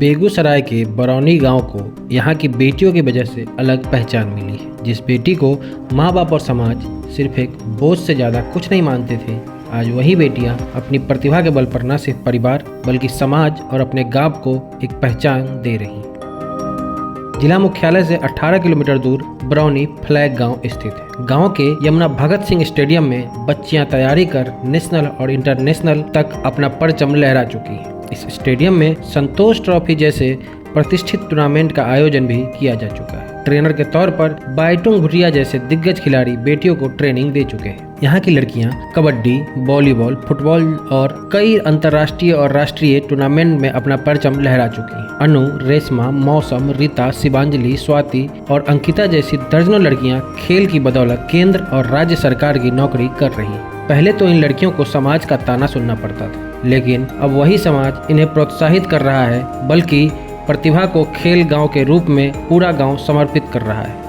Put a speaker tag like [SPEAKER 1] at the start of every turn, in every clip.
[SPEAKER 1] बेगूसराय के बरौनी गांव को यहाँ की बेटियों की वजह से अलग पहचान मिली है। जिस बेटी को माँ बाप और समाज सिर्फ एक बोझ से ज़्यादा कुछ नहीं मानते थे, आज वही बेटियाँ अपनी प्रतिभा के बल पर न सिर्फ परिवार बल्कि समाज और अपने गांव को एक पहचान दे रही। जिला मुख्यालय से 18 किलोमीटर दूर बरौनी फ्लैग गांव स्थित है। गांव के यमुना भगत सिंह स्टेडियम में बच्चियां तैयारी कर नेशनल और इंटरनेशनल तक अपना परचम लहरा चुकी हैं। इस स्टेडियम में संतोष ट्रॉफी जैसे प्रतिष्ठित टूर्नामेंट का आयोजन भी किया जा चुका है। ट्रेनर के तौर पर बाइटुंग भुटिया जैसे दिग्गज खिलाड़ी बेटियों को ट्रेनिंग दे चुके हैं। यहाँ की लड़कियाँ कबड्डी, वॉलीबॉल, फुटबॉल और कई अंतर्राष्ट्रीय और राष्ट्रीय टूर्नामेंट में अपना परचम लहरा चुकी हैं। अनु, रेशमा, मौसम, रीता, शिवांजलि, स्वाति और अंकिता जैसी दर्जनों लड़कियाँ खेल की बदौलत केंद्र और राज्य सरकार की नौकरी कर रही हैं। पहले तो इन लड़कियों को समाज का ताना सुनना पड़ता था, लेकिन अब वही समाज इन्हें प्रोत्साहित कर रहा है, बल्कि प्रतिभा को खेल गांव के रूप में पूरा गांव समर्पित कर रहा है।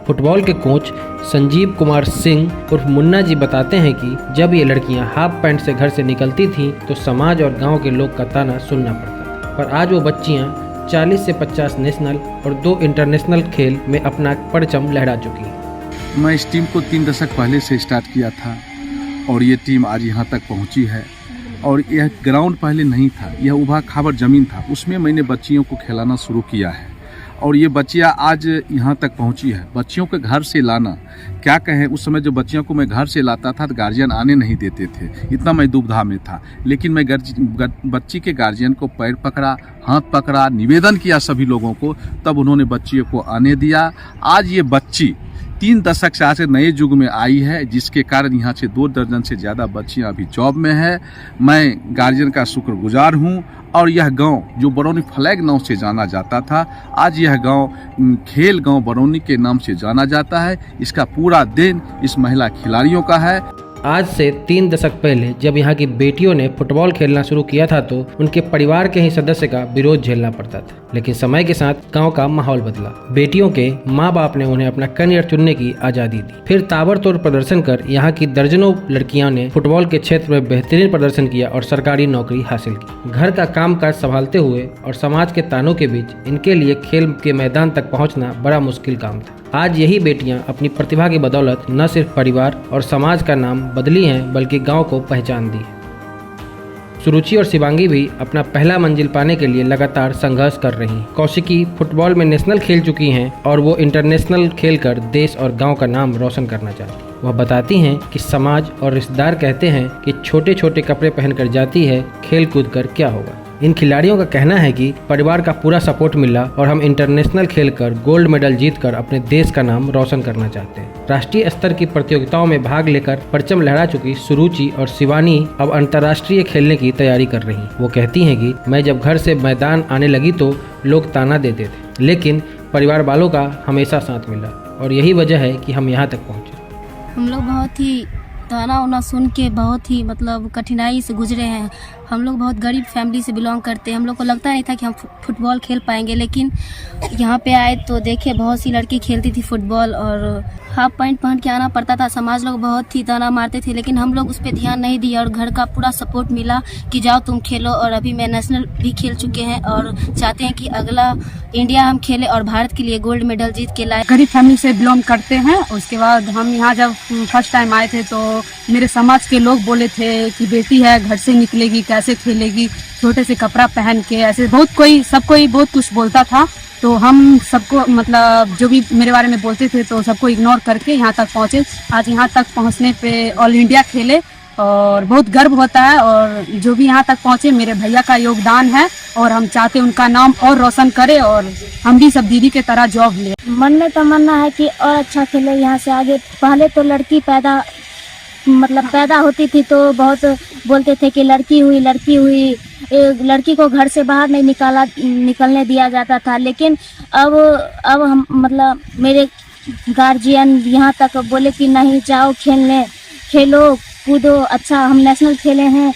[SPEAKER 1] फुटबॉल के कोच संजीव कुमार सिंह उर्फ मुन्ना जी बताते हैं कि जब ये लड़कियां हाफ पैंट से घर से निकलती थीं तो समाज और गांव के लोग का ताना सुनना पड़ता था, पर आज वो बच्चियां 40 से 50 नेशनल और 2 इंटरनेशनल खेल में अपना परचम लहरा चुकी हैं।
[SPEAKER 2] मैं इस टीम को 3 दशक पहले से स्टार्ट किया था और ये टीम आज यहाँ तक पहुँची है। और यह ग्राउंड पहले नहीं था, यह उभा खाबर ज़मीन था, उसमें मैंने बच्चियों को खिलाना शुरू किया है और ये बच्चियाँ आज यहाँ तक पहुँची है। बच्चियों के घर से लाना, क्या कहें, उस समय जो बच्चियों को मैं घर से लाता था तो गार्जियन आने नहीं देते थे, इतना मैं दुविधा में था। लेकिन मैं बच्ची के गार्जियन को पैर पकड़ा, हाथ पकड़ा, निवेदन किया सभी लोगों को, तब उन्होंने बच्चियों को आने दिया। आज ये बच्ची 3 दशक से आज नए युग में आई है, जिसके कारण यहाँ से 2 दर्जन से ज़्यादा बच्चियाँ अभी जॉब में है। मैं गार्जियन का शुक्रगुजार हूँ। और यह गांव जो बरौनी फ्लैग नाम से जाना जाता था, आज यह गांव खेल गांव बरौनी के नाम से जाना जाता है। इसका पूरा दिन इस महिला खिलाड़ियों का है।
[SPEAKER 1] आज से 3 दशक पहले जब यहाँ की बेटियों ने फुटबॉल खेलना शुरू किया था तो उनके परिवार के ही सदस्य का विरोध झेलना पड़ता था, लेकिन समय के साथ गांव का माहौल बदला। बेटियों के माँ बाप ने उन्हें अपना करियर चुनने की आज़ादी दी। फिर ताबड़तोड़ प्रदर्शन कर यहाँ की दर्जनों लड़कियों ने फुटबॉल के क्षेत्र में बेहतरीन प्रदर्शन किया और सरकारी नौकरी हासिल की। घर का कामकाज संभालते हुए और समाज के तानों के बीच इनके लिए खेल के मैदान तक पहुँचना बड़ा मुश्किल काम था। आज यही बेटियां अपनी प्रतिभा की बदौलत न सिर्फ परिवार और समाज का नाम बदली हैं, बल्कि गांव को पहचान दी है। सुरुचि और शिवांगी भी अपना पहला मंजिल पाने के लिए लगातार संघर्ष कर रही हैं। कौशिकी फुटबॉल में नेशनल खेल चुकी हैं और वो इंटरनेशनल खेलकर देश और गांव का नाम रोशन करना चाहती हैं। वह बताती हैं कि समाज और रिश्तेदार कहते हैं कि छोटे छोटे कपड़े पहनकर जाती है, खेल कूद कर क्या होगा। इन खिलाड़ियों का कहना है कि परिवार का पूरा सपोर्ट मिला और हम इंटरनेशनल खेलकर गोल्ड मेडल जीतकर अपने देश का नाम रोशन करना चाहते हैं। राष्ट्रीय स्तर की प्रतियोगिताओं में भाग लेकर परचम लहरा चुकी सुरुचि और शिवानी अब अंतर्राष्ट्रीय खेलने की तैयारी कर रही हैं। वो कहती हैं कि मैं जब घर से मैदान आने लगी तो लोग ताना देते थे, लेकिन परिवार वालों का हमेशा साथ मिला और यही वजह है कि हम यहाँ तक पहुँचे।
[SPEAKER 3] हम लोग बहुत ही ताना उना सुन के बहुत ही कठिनाई से गुजरे हैं। हम लोग बहुत गरीब फैमिली से बिलोंग करते हैं। हम लोग को लगता नहीं था कि हम फुटबॉल खेल पाएंगे, लेकिन यहाँ पे आए तो देखे बहुत सी लड़की खेलती थी फुटबॉल और हाफ पैंट पहन के आना पड़ता था। समाज लोग बहुत ही ताना मारते थे, लेकिन हम लोग उस पर ध्यान नहीं दिया और घर का पूरा सपोर्ट मिला कि जाओ तुम खेलो। और अभी मैं नेशनल भी खेल चुके हैं और चाहते हैं कि अगला इंडिया हम खेले और भारत के लिए गोल्ड मेडल जीत के लाए।
[SPEAKER 4] गरीब फैमिली से बिलोंग करते हैं। उसके बाद हम यहाँ जब फर्स्ट टाइम आए थे तो मेरे समाज के लोग बोले थे कि बेटी है, घर से निकलेगी, कैसे खेलेगी, छोटे से कपड़ा पहन के, ऐसे सब कोई बहुत कुछ बोलता था। तो हम सबको जो भी मेरे बारे में बोलते थे तो सबको इग्नोर करके यहाँ तक पहुँचे। आज यहाँ तक पहुँचने पे ऑल इंडिया खेले और बहुत गर्व होता है। और जो भी यहाँ तक पहुँचे मेरे भैया का योगदान है और हम चाहते हैं उनका नाम और रोशन करे और हम भी सब दीदी के तरह जॉब ले।
[SPEAKER 3] मन में तमन्ना है कि और अच्छा खेले यहाँ से आगे। पहले तो लड़की पैदा होती थी तो बहुत बोलते थे कि लड़की हुई, लड़की को घर से बाहर नहीं निकलने दिया जाता था। लेकिन अब हम मेरे गार्जियन यहाँ तक बोले कि नहीं, जाओ खेलो कूदो। अच्छा, हम नेशनल खेले हैं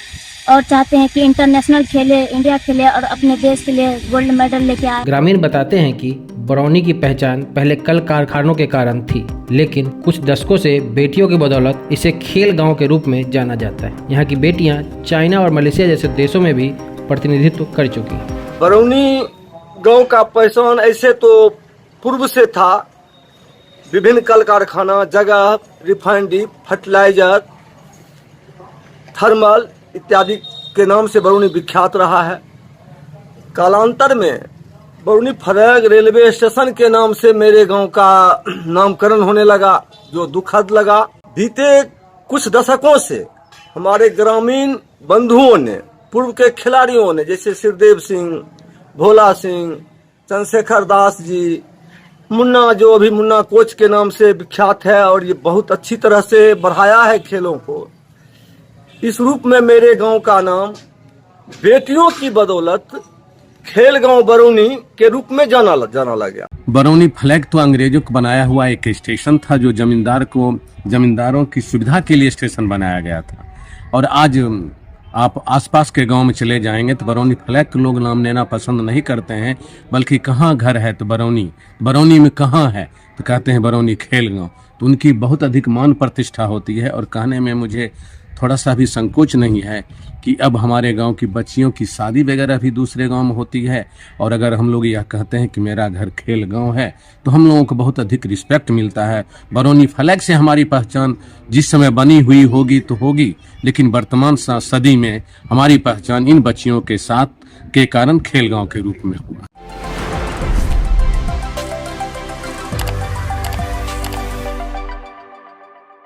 [SPEAKER 3] और चाहते हैं कि इंटरनेशनल खेले, इंडिया खेले और अपने देश के लिए गोल्ड मेडल लेके आए।
[SPEAKER 1] ग्रामीण बताते हैं कि बरौनी की पहचान पहले कल कारखानों के कारण थी, लेकिन कुछ दशकों से बेटियों की बदौलत इसे खेल गांव के रूप में जाना जाता है। यहाँ की बेटियाँ चाइना और मलेशिया जैसे देशों में भी प्रतिनिधित्व कर चुकी हैं।
[SPEAKER 5] बरौनी गांव का पहचान ऐसे तो पूर्व से था। विभिन्न कल कारखाना, जगह, रिफाइनरी, फर्टिलाइजर, थर्मल इत्यादि के नाम से बरौनी विख्यात रहा है। कालांतर में बरौनी फरग रेलवे स्टेशन के नाम से मेरे गांव का नामकरण होने लगा, जो दुखद लगा। बीते कुछ दशकों से हमारे ग्रामीण बंधुओं ने, पूर्व के खिलाड़ियों ने, जैसे शिवदेव सिंह, भोला सिंह, चंद्रशेखर दास जी, मुन्ना, जो अभी मुन्ना कोच के नाम से विख्यात है, और ये बहुत अच्छी तरह से बढ़ाया है खेलों को। इस रूप में मेरे गांव का नाम बेटियों की बदौलत खेल गांव बरौनी के रूप में जाना लगा।
[SPEAKER 6] बरौनी फ्लैग तो अंग्रेजों को बनाया हुआ एक स्टेशन था, जो जमींदारों की सुविधा के लिए स्टेशन बनाया गया था। और आज आप आसपास के गांव में चले जाएंगे तो बरौनी फ्लैग को लोग नाम लेना पसंद नहीं करते हैं, बल्कि कहाँ घर है तो बरौनी में कहाँ है तो कहते हैं बरौनी खेल गांव। तो उनकी बहुत अधिक मान प्रतिष्ठा होती है, और कहने में मुझे थोड़ा सा भी संकोच नहीं है कि अब हमारे गांव की बच्चियों की शादी वगैरह भी दूसरे गांव में होती है। और अगर हम लोग यह कहते हैं कि मेरा घर खेल गांव है, तो हम लोगों को बहुत अधिक रिस्पेक्ट मिलता है। बरौनी फ्लैग से हमारी पहचान जिस समय बनी हुई होगी तो होगी, लेकिन वर्तमान सदी में हमारी पहचान इन बच्चियों के साथ के कारण खेल गांव के रूप में हुआ।